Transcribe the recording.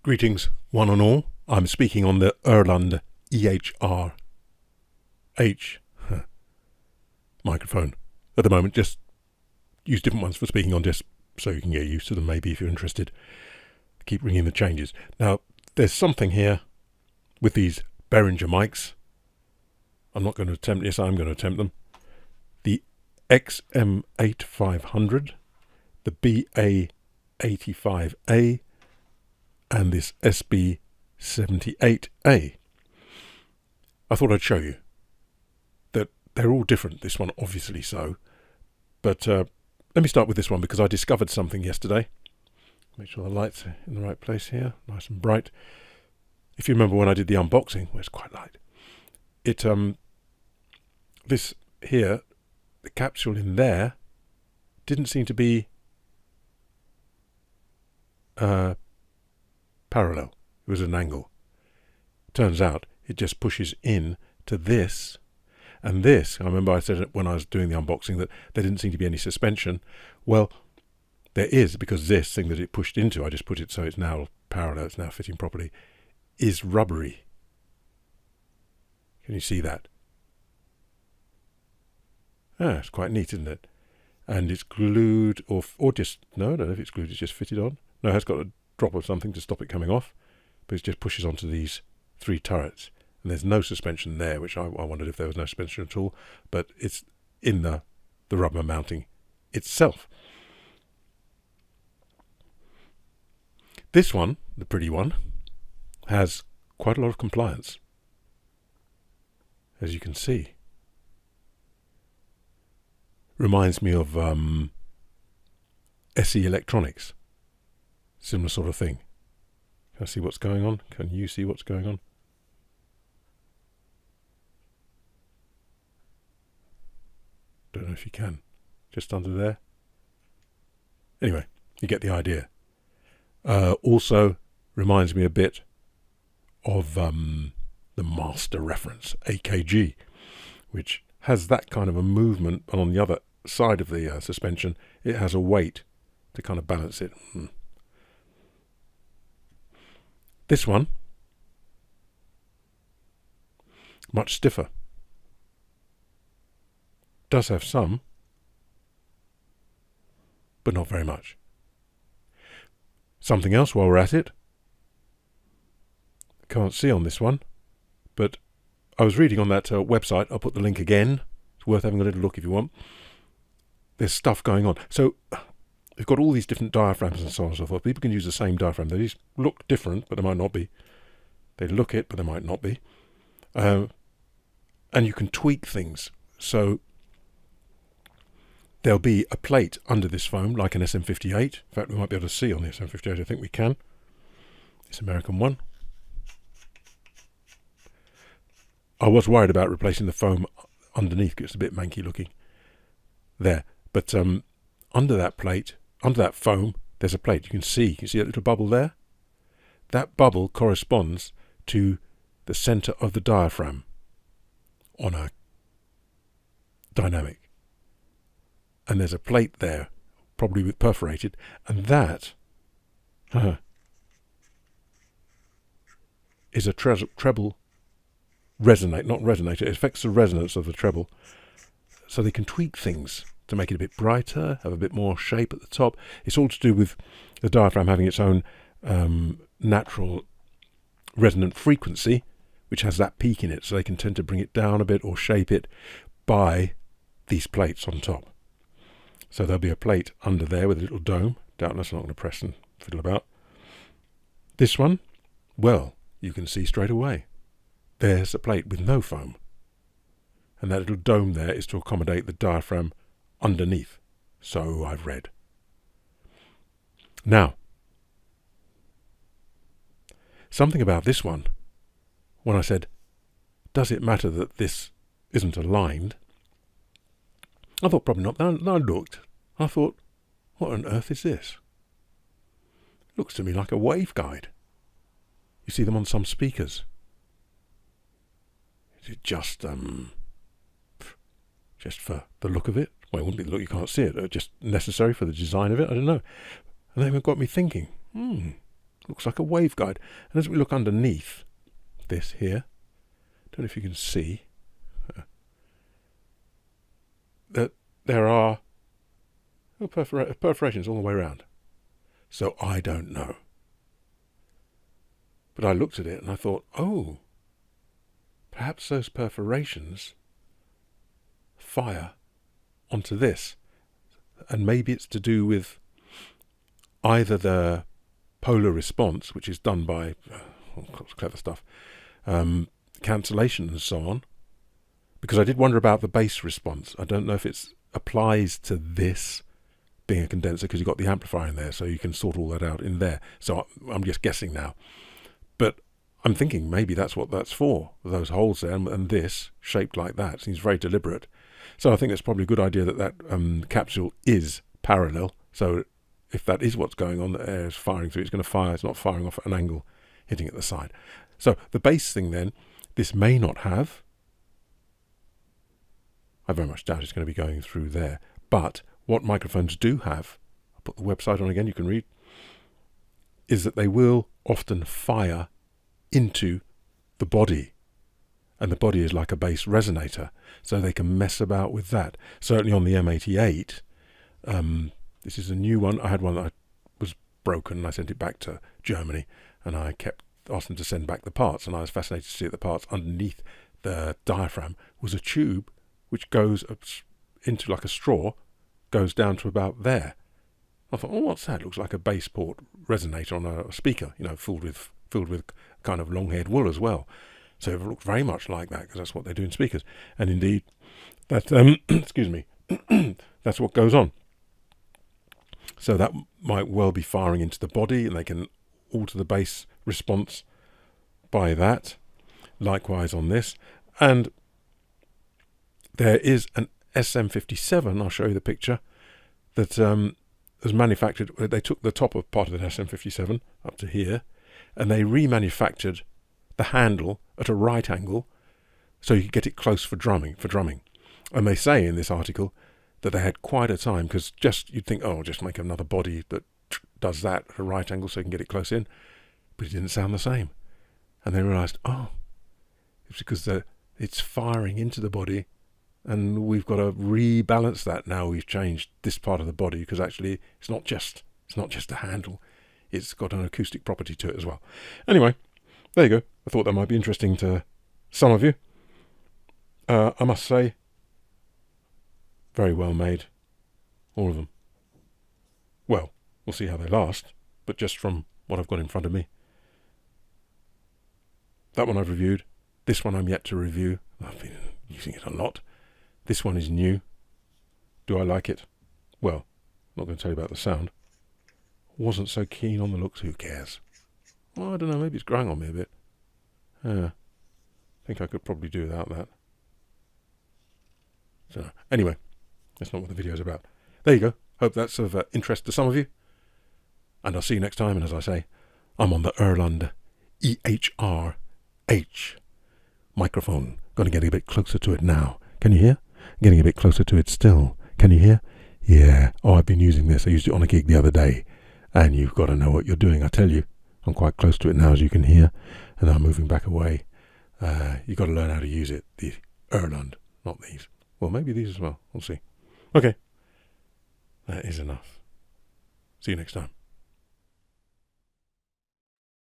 Greetings, one and all. I'm speaking on the Erland EHR H microphone at the moment. Just use different ones for speaking on, just so you can get used to them, maybe, if you're interested. Keep ringing the changes. Now, there's something here with these Behringer mics. I'm not going to attempt this, I'm going to attempt them. The XM8500, the BA85A, and this SB78A. I thought I'd show you that they're all different, this one obviously so. But let me start with this one because I discovered something yesterday. Make sure the lights are in the right place here, nice and bright. If you remember when I did the unboxing, well, it's quite light. This here, the capsule in there, didn't seem to be parallel. It was an angle. Turns out it just pushes in to this, and this, I remember I said it when I was doing the unboxing that there didn't seem to be any suspension. Well, there is, because this thing that it pushed into, I just put it so it's now parallel, it's now fitting properly, is rubbery. Can you see that? It's quite neat, isn't it? And it's glued, or just, no, I don't know if it's glued, it's just fitted on. No, it has got a drop of something to stop it coming off, but it just pushes onto these three turrets. And there's no suspension there, which I wondered if there was no suspension at all, but it's in the rubber mounting itself. This one, the pretty one, has quite a lot of compliance, as you can see. Reminds me of SE Electronics. Similar sort of thing. Can I see what's going on? Can you see what's going on? Don't know if you can. Just under there. Anyway, you get the idea. Also reminds me a bit of the Master Reference, AKG, which has that kind of a movement, and on the other side of the suspension, it has a weight to kind of balance it. This one, much stiffer. Does have some, but not very much. Something else while we're at it. Can't see on this one, but I was reading on that website. I'll put the link again. It's worth having a little look if you want. There's stuff going on. So we've got all these different diaphragms and so on and so forth. People can use the same diaphragm. They just look different, but they might not be. They look it, but they might not be. And you can tweak things. So there'll be a plate under this foam, like an SM58. In fact, we might be able to see on the SM58. I think we can. This American one. I was worried about replacing the foam underneath because it's a bit manky looking there. But under that plate, under that foam, there's a plate. You can see that little bubble there? That bubble corresponds to the center of the diaphragm on a dynamic. And there's a plate there, probably with perforated, and that is a treble resonator. It affects the resonance of the treble. So they can tweak things to make it a bit brighter, have a bit more shape at the top. It's all to do with the diaphragm having its own natural resonant frequency, which has that peak in it, so they can tend to bring it down a bit or shape it by these plates on top. So there'll be a plate under there with a little dome. Doubtless I'm not going to press and fiddle about. This one, well, you can see straight away. There's a plate with no foam. And that little dome there is to accommodate the diaphragm underneath. So I've read. Now, something about this one, when I said, does it matter that this isn't aligned? I thought probably not. Then I looked. I thought, what on earth is this? It looks to me like a waveguide. You see them on some speakers. Is it just for the look of it? Well, it wouldn't be the look, you can't see it. Just necessary for the design of it? I don't know. And then it got me thinking, looks like a waveguide. And as we look underneath this here, don't know if you can see that there are perforations all the way around. So I don't know. But I looked at it and I thought, oh, perhaps those perforations fire onto this. And maybe it's to do with either the polar response, which is done by clever stuff, cancellation and so on. Because I did wonder about the bass response. I don't know if it applies to this being a condenser, because you've got the amplifier in there, so you can sort all that out in there. So I'm just guessing now. But I'm thinking maybe that's what that's for, those holes there, and this, shaped like that, seems very deliberate. So I think it's probably a good idea that capsule is parallel. So if that is what's going on, the air is firing through, it's going to fire, it's not firing off at an angle, hitting at the side. So the bass thing then, this may not have. I very much doubt it's going to be going through there. But what microphones do have, I'll put the website on again, you can read, is that they will often fire into the body. And the body is like a bass resonator, so they can mess about with that. Certainly on the M88, this is a new one. I had one that was broken, and I sent it back to Germany, and I asked them to send back the parts, and I was fascinated to see that the parts underneath the diaphragm was a tube which goes into like a straw, goes down to about there. I thought, oh, what's that? Looks like a bass port resonator on a speaker, filled with kind of long-haired wool as well. So it looked very much like that, because that's what they do in speakers. And indeed, that excuse me, that's what goes on. So that might well be firing into the body, and they can alter the bass response by that. Likewise on this. And there is an SM57, I'll show you the picture, that was manufactured. They took the top of part of the SM57 up to here, and they remanufactured the handle at a right angle so you could get it close for drumming. And they say in this article that they had quite a time, because you'd think, oh, just make another body that does that at a right angle so you can get it close in. But it didn't sound the same. And they realised, oh, it's because it's firing into the body, and we've got to rebalance that now. We've changed this part of the body, because actually it's not just a handle. It's got an acoustic property to it as well. Anyway, there you go. I thought that might be interesting to some of you. I must say, very well made, all of them. Well, we'll see how they last, but just from what I've got in front of me. That one I've reviewed. This one I'm yet to review. I've been using it a lot. This one is new. Do I like it? Well, I'm not going to tell you about the sound. Wasn't so keen on the looks. Who cares? Well, I don't know. Maybe it's growing on me a bit. I think I could probably do without that. So anyway, that's not what the video's about. There you go. Hope that's of interest to some of you. And I'll see you next time. And as I say, I'm on the Erland EHR-H microphone. Going to get a bit closer to it now. Can you hear? Getting a bit closer to it still. Can you hear? Yeah. Oh, I've been using this. I used it on a gig the other day. And you've got to know what you're doing, I tell you. I'm quite close to it now, as you can hear. And I'm moving back away. You've got to learn how to use it. The Erland, not these. Well, maybe these as well. We'll see. Okay. That is enough. See you next time.